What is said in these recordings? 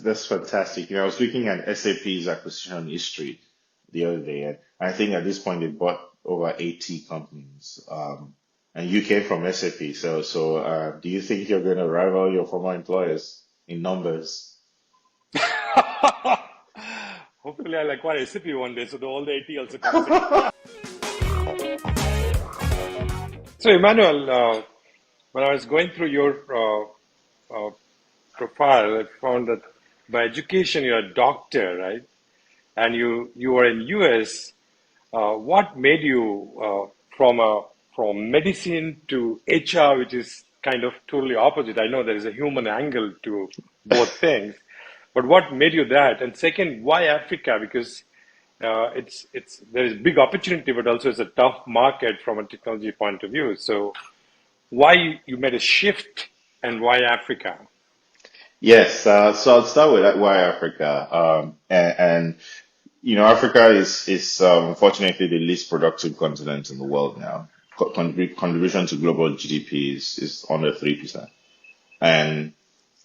that's fantastic. I was looking at SAP's acquisition history the other day, and I think at this point they bought over 80 companies. And you came from SAP, so do you think you're going to rival your former employers in numbers? Hopefully, I'll acquire SAP one day, so all the 80 also comes in. So, Emmanuel, when I was going through your uh, profile, I found that by education you're a doctor, right? And you were in US. What made you from medicine to HR, which is kind of totally opposite? I know there is a human angle to both things, but what made you that? And second, why Africa? Because it's there is big opportunity, but also it's a tough market from a technology point of view. So why you made a shift and why Africa? Yes, so I'll start with why Africa. Africa is unfortunately the least productive continent in the world now. Contribution to global GDP is under 3%. And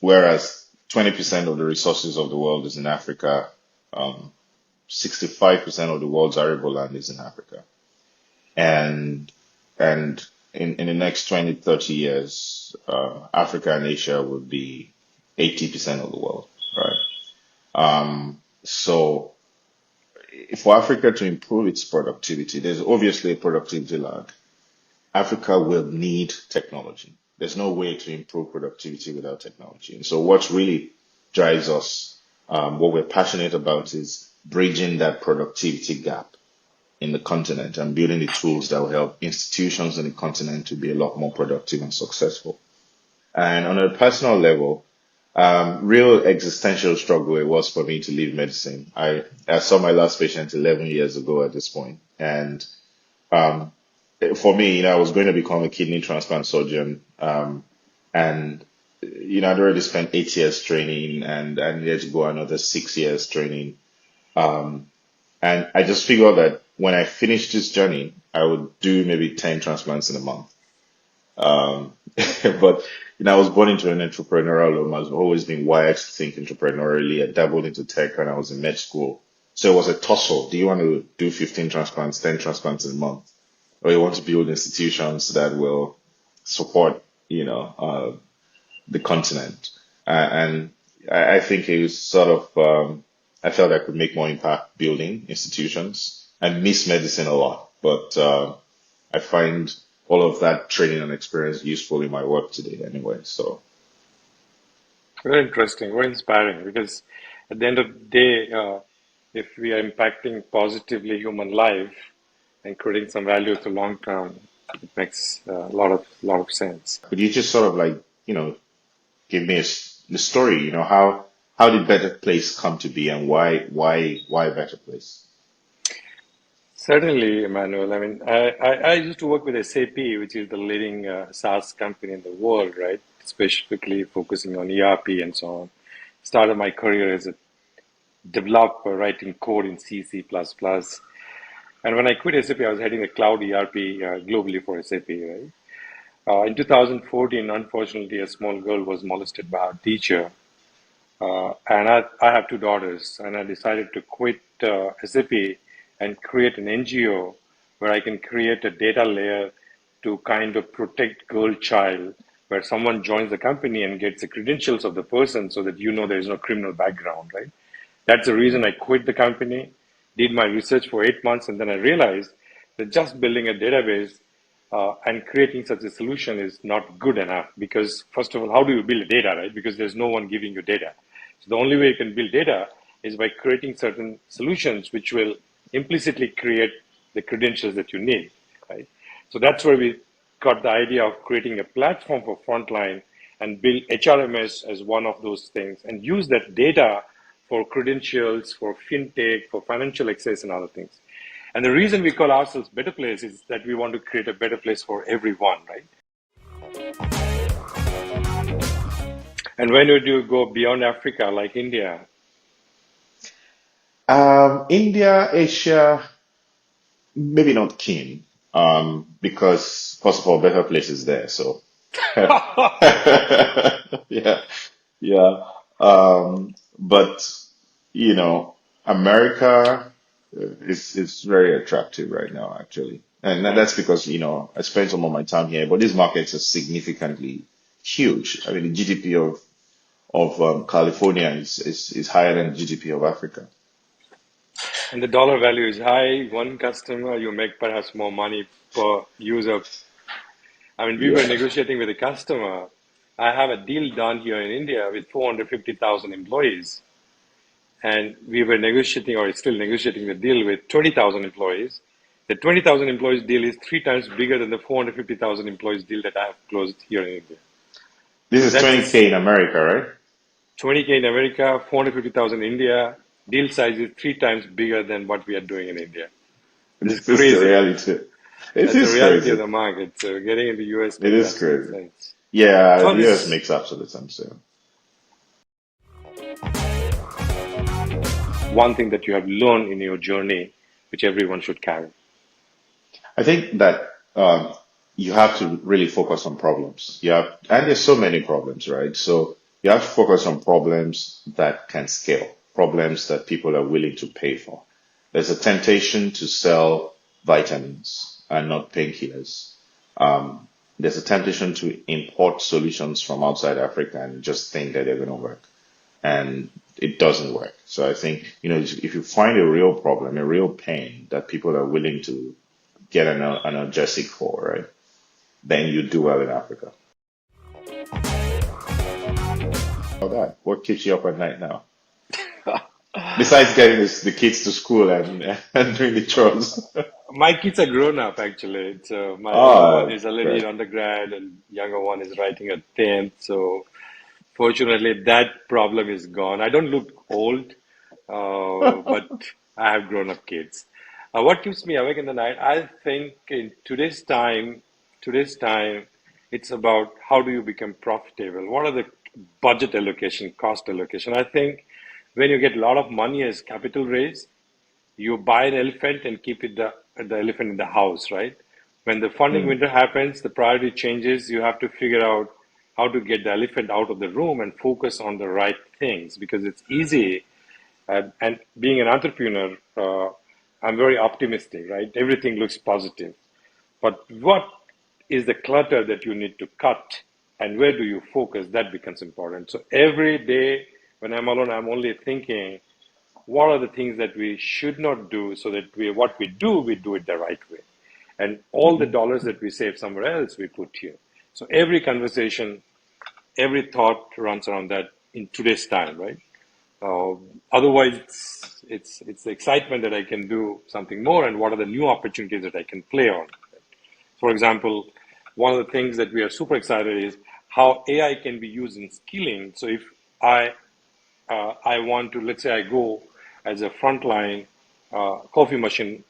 whereas 20% of the resources of the world is in Africa, um, 65% of the world's arable land is in Africa. And and in the next 20, 30 years, Africa and Asia will be 80% of the world, right? So for Africa to improve its productivity, there's obviously a productivity lag. Africa will need technology. There's no way to improve productivity without technology. And so what really drives us, what we're passionate about is bridging that productivity gap in the continent and building the tools that will help institutions in the continent to be a lot more productive and successful. And on a personal level, real existential struggle it was for me to leave medicine. I saw my last patient 11 years ago at this point, and um, for me, I was going to become a kidney transplant surgeon, and I'd already spent 8 years training, and I needed to go another 6 years training. Um, and I just figured that when I finished this journey, I would do maybe 10 transplants in a month. Um, but I was born into an entrepreneurial home. I've always been wired to think entrepreneurially. I dabbled into tech when I was in med school. So it was a tussle. Do you want to do 15 transplants, 10 transplants in a month? Or you want to build institutions that will support, the continent? And I think it was sort of, I felt I could make more impact building institutions. I miss medicine a lot, but I find all of that training and experience useful in my work today anyway. So Very interesting, very inspiring. Because at the end of the day, if we are impacting positively human life and creating some value to long term, it makes a lot of sense. could you just sort of like, give me the story, how did Better Place come to be and why Better Place? Certainly, Emmanuel. I mean, I used to work with SAP, which is the leading SaaS company in the world, right? Specifically focusing on ERP and so on. Started my career as a developer writing code in C, C++. And when I quit SAP, I was heading the cloud ERP globally for SAP, right? In 2014, unfortunately, a small girl was molested by her teacher. And I have two daughters, and I decided to quit SAP and create an NGO where I can create a data layer to kind of protect girl child, where someone joins the company and gets the credentials of the person so that there is no criminal background, right? That's the reason I quit the company, did my research for 8 months, and then I realized that just building a database and creating such a solution is not good enough because, first of all, how do you build data, right? Because there's no one giving you data. So the only way you can build data is by creating certain solutions which will implicitly create the credentials that you need, right? So that's where we got the idea of creating a platform for frontline and build HRMS as one of those things and use that data for credentials, for fintech, for financial access and other things. And the reason we call ourselves Better Place is that we want to create a better place for everyone, right? And when would you go beyond Africa, like India? India, Asia, maybe not keen, because first of all, Better Place is there. So yeah, yeah. But you know, America is very attractive right now, actually, and that's because I spent some of my time here. But these markets are significantly huge. I mean, the GDP of California is higher than the GDP of Africa. And the dollar value is high. One customer, you make perhaps more money per user. I mean, we were Yeah, negotiating with a customer. I have a deal done here in India with 450,000 employees, and we were negotiating or still negotiating the deal with 20,000 employees. The 20,000 employees deal is three times bigger than the 450,000 employees deal that I have closed here in India. this So is that's 20K just in America, right? 20K in America, 450,000 in India. Deal size is three times bigger than what we are doing in India. This is This is the crazy. reality. It That's the is reality of crazy. the market. So getting into US It makes is absolute crazy. sense. Yeah, So on the US this, makes absolute sense. Yeah. one thing that you have learned in your journey, which everyone should carry. I think that you have to really focus on problems. And there's so many problems, right? So you have to focus on problems that can scale, problems that people are willing to pay for. There's a temptation to sell vitamins and not painkillers. There's a temptation to import solutions from outside Africa and just think that they're going to work. And it doesn't work. So I think, if you find a real problem, a real pain that people are willing to get an analgesic for, right? Then you do well in Africa. All that. What keeps you up at night now? Besides getting the kids to school and, and doing the chores. My kids are grown up actually. So my older one Ah, is already in great. undergrad and younger one is writing at 10th. So fortunately that problem is gone. I don't look old, but I have grown up kids. What keeps me awake in the night? I think in today's time, it's about how do you become profitable? What are the budget allocation, cost allocation? I think when you get a lot of money as capital raise, you buy an elephant and keep the elephant in the house, right? When the funding Mm, window happens, the priority changes. You have to figure out how to get the elephant out of the room and focus on the right things because it's easy. And being an entrepreneur, I'm very optimistic, right? Everything looks positive. But what is the clutter that you need to cut and where do you focus? That becomes important. So every day when I'm alone, I'm only thinking, what are the things that we should not do so that what we do it the right way. And all the mhm. dollars that we save somewhere else, we put here. So every conversation, every thought runs around that in today's time, right? Uh, Otherwise, it's the excitement that I can do something more, and what are the new opportunities that I can play on. For example, one of the things that we are super excited is how AI can be used in skilling. So if I I want to, let's say I go as a frontline coffee machine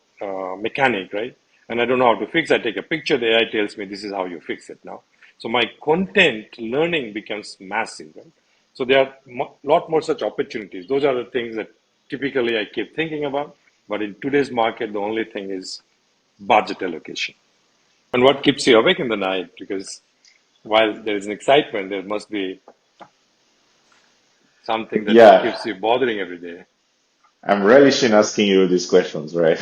mechanic, right? And I don't know how to fix. I take a picture. The AI tells me this is how you fix it now. So my content learning becomes massive, right? So there are a lot more such opportunities. Those are the things that typically I keep thinking about. But in today's market, the only thing is budget allocation. And what keeps you awake in the night? Because while there is an excitement, there must be something that Yeah, keeps you bothering every day. I'm relishing asking you these questions, right?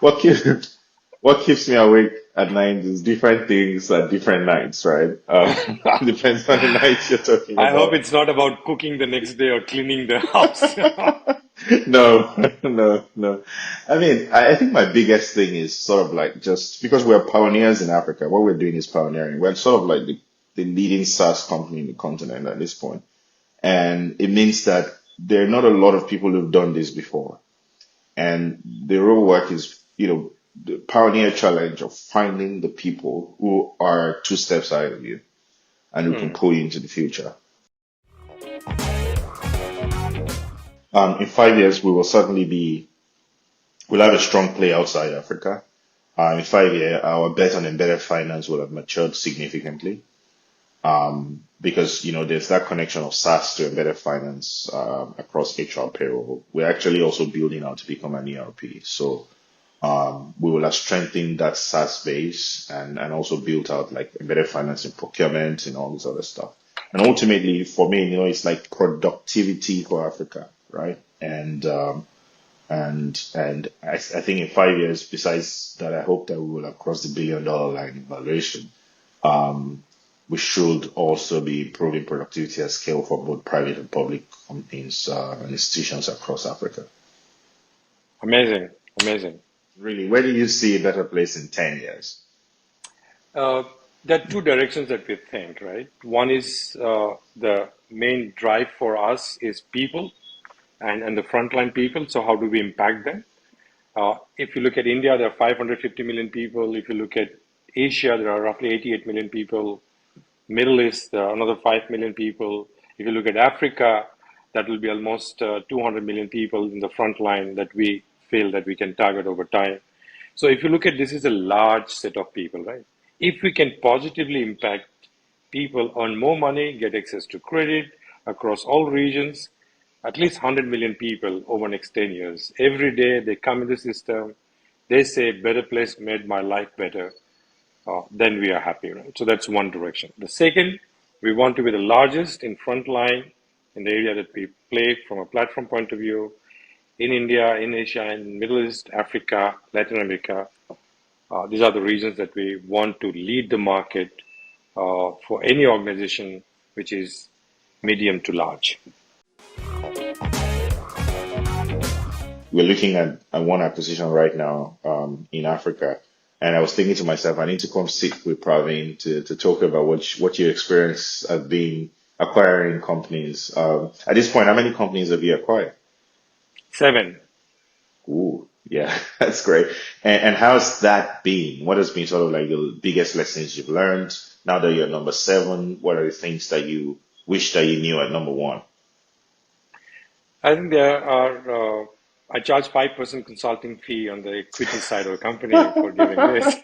What keeps what keeps me awake at night is different things at different nights, right? Depends on the night you're talking I hope about. it's not about cooking the next day or cleaning the house. No, no, no. I mean, I think my biggest thing is sort of like just because we're pioneers in Africa, what we're doing is pioneering. We're sort of like the leading SaaS company in the continent at this point. And it means that there are not a lot of people who've done this before. And the real work is, the pioneer challenge of finding the people who are two steps ahead of you and who can Hmm. pull you into the future. In 5 years, we'll have a strong play outside Africa. In 5 years, our bet on embedded finance will have matured significantly. Because, there's that connection of SaaS to embedded finance, across HR payroll. We're actually also building out to become an ERP. So, we will have strengthened that SaaS base and also built out like embedded finance and procurement and all this other stuff. And ultimately, for me, it's like productivity for Africa, right? And I think in 5 years, besides that, I hope that we will have crossed the $1 billion line in valuation. We should also be improving productivity at scale for both private and public companies and institutions across Africa. Amazing, amazing. Really, where do you see a better place in 10 years? Uh, there are two directions that we think, right? One is the main drive for us is people and the frontline people. So how do we impact them? If you look at India, there are 550 million people. If you look at Asia, there are roughly 88 million people. Middle East, there are another 5 million people. If you look at Africa, that will be almost 200 million people in the front line that we feel that we can target over time. So if you look at this is a large set of people, right? If we can positively impact people, earn more money, get access to credit across all regions, at least 100 million people over the next 10 years. Every day they come in the system, they say, better place made my life better. Then we are happy, right? So that's one direction. The second, we want to be the largest in frontline in the area that we play from a platform point of view in India, in Asia, in Middle East, Africa, Latin America. These are the regions that we want to lead the market for any organization which is medium to large. We're looking at one acquisition right now in Africa. And I was thinking to myself, I need to come sit with Pravin to talk about what your experience has been acquiring companies. At this point, how many companies have you acquired? 7. Ooh, yeah, that's great. And how's that been? What has been sort of like the biggest lessons you've learned now that you're number 7? What are the things that you wish that you knew at number 1? I think there are, I charge 5% consulting fee on the equity side of the company for giving this.